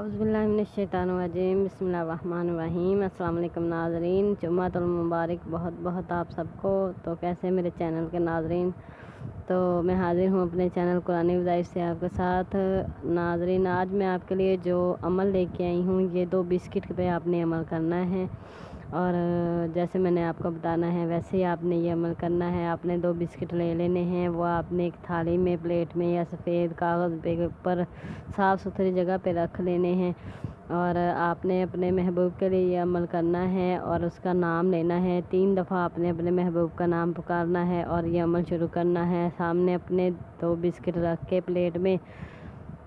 औज़ुबिल्लाहिमिनश्शैतानिर्रजीम बिस्मिल्लाहिर्रहमानिर्रहीम। अस्सलाम वालेकुम नाज़रीन, जुम्मतुल मुबारक बहुत बहुत आप सबको। तो कैसे मेरे चैनल के नाज़रीन, तो मैं हाज़िर हूँ अपने चैनल कुरानी वज़ाइफ से आपके साथ। नाज़रीन, आज मैं आपके लिए जो अमल लेके आई हूँ, ये 2 बिस्किट पे आपने अमल करना है और जैसे मैंने आपको बताना है वैसे ही आपने ये अमल करना है। आपने 2 बिस्किट ले लेने हैं, वो आपने एक थाली में, प्लेट में या सफ़ेद कागज़ पे ऊपर साफ़ सुथरी जगह पे रख लेने हैं और आपने अपने महबूब के लिए ये अमल करना है और उसका नाम लेना है। 3 दफ़ा आपने अपने महबूब का नाम पुकारना है और ये अमल शुरू करना है। सामने अपने 2 बिस्किट रख के प्लेट में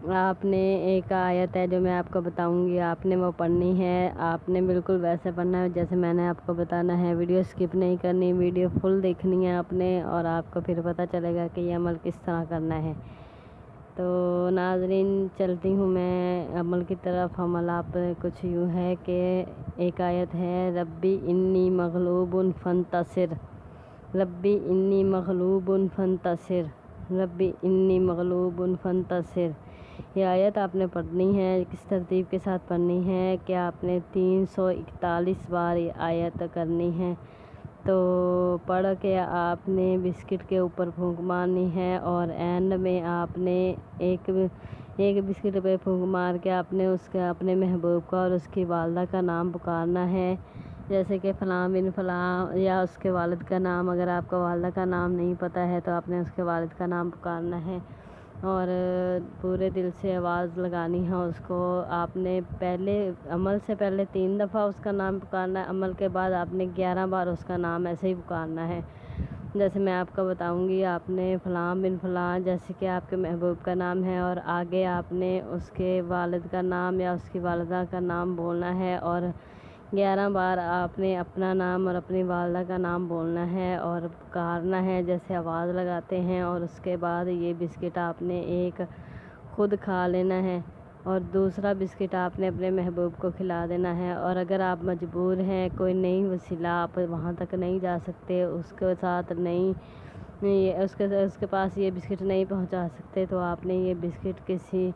आपने एक आयत है जो मैं आपको बताऊंगी, आपने वो पढ़नी है। आपने बिल्कुल वैसे पढ़ना है जैसे मैंने आपको बताना है। वीडियो स्किप नहीं करनी, वीडियो फुल देखनी है आपने और आपको फिर पता चलेगा कि ये अमल किस तरह करना है। तो नाज़रीन, चलती हूँ मैं अमल की तरफ। अमल आप कुछ यूँ है कि एक आयत है, रब्बी इन्नी मग़लूबुन फ़ंतसिर, रब्बी इन्नी मग़लूबुन फ़ंतसिर, रब्बी इन्नी मग़लूबुन फ़ंतसिर। ये आयत आपने पढ़नी है। किस तरतीब के साथ पढ़नी है कि आपने 341 बार ये आयत करनी है। तो पढ़ के आपने बिस्किट के ऊपर फूंक मारनी है और एंड में आपने एक बिस्किट पे फूंक मार के आपने उसके अपने महबूब का और उसकी वालदा का नाम पुकारना है, जैसे कि फ़लाँ बिन फ़लाँ, या उसके वालिद का नाम। अगर आपका वालदा का नाम नहीं पता है तो आपने उसके वालिद का नाम पुकारना है और पूरे दिल से आवाज़ लगानी है उसको। आपने पहले अमल से पहले 3 दफ़ा उसका नाम पुकारना है, अमल के बाद आपने 11 बार उसका नाम ऐसे ही पुकारना है। जैसे मैं आपको बताऊंगी, आपने फ़लाँ बिन फ़लाँ जैसे कि आपके महबूब का नाम है और आगे आपने उसके वालिद का नाम या उसकी वालिदा का नाम बोलना है और 11 बार आपने अपना नाम और अपनी वालदा का नाम बोलना है और पुकारना है जैसे आवाज़ लगाते हैं। और उसके बाद ये बिस्किट आपने एक ख़ुद खा लेना है और दूसरा बिस्किट आपने अपने महबूब को खिला देना है। और अगर आप मजबूर हैं, कोई नई वसीला, आप वहाँ तक नहीं जा सकते, उसके साथ उसके पास ये बिस्किट नहीं पहुँचा सकते, तो आपने ये बिस्किट किसी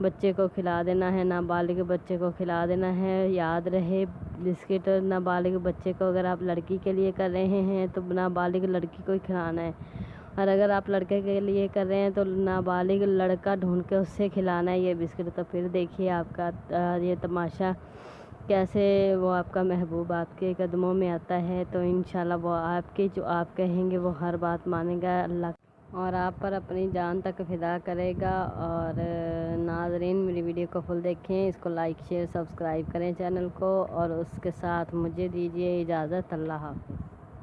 बच्चे को खिला देना है, नाबालिग बच्चे को खिला देना है। याद रहे, बिस्किट नाबालिग बच्चे को, अगर आप लड़की के लिए कर रहे हैं तो नाबालिग लड़की को ही खिलाना है और अगर आप लड़के के लिए कर रहे हैं तो नाबालिग लड़का ढूंढ के उससे खिलाना है ये बिस्किट। तो फिर देखिए आपका ये तमाशा कैसे वो आपका महबूब आपके कदमों में आता है। तो इंशाल्लाह वो आपके जो आप कहेंगे वो हर बात मानेगा अल्लाह और आप पर अपनी जान तक फ़िदा करेगा। और नाज़रीन, मेरी वीडियो को फुल देखें, इसको लाइक शेयर सब्सक्राइब करें चैनल को और उसके साथ मुझे दीजिए इजाज़त। अल्लाह हाफ़िज़।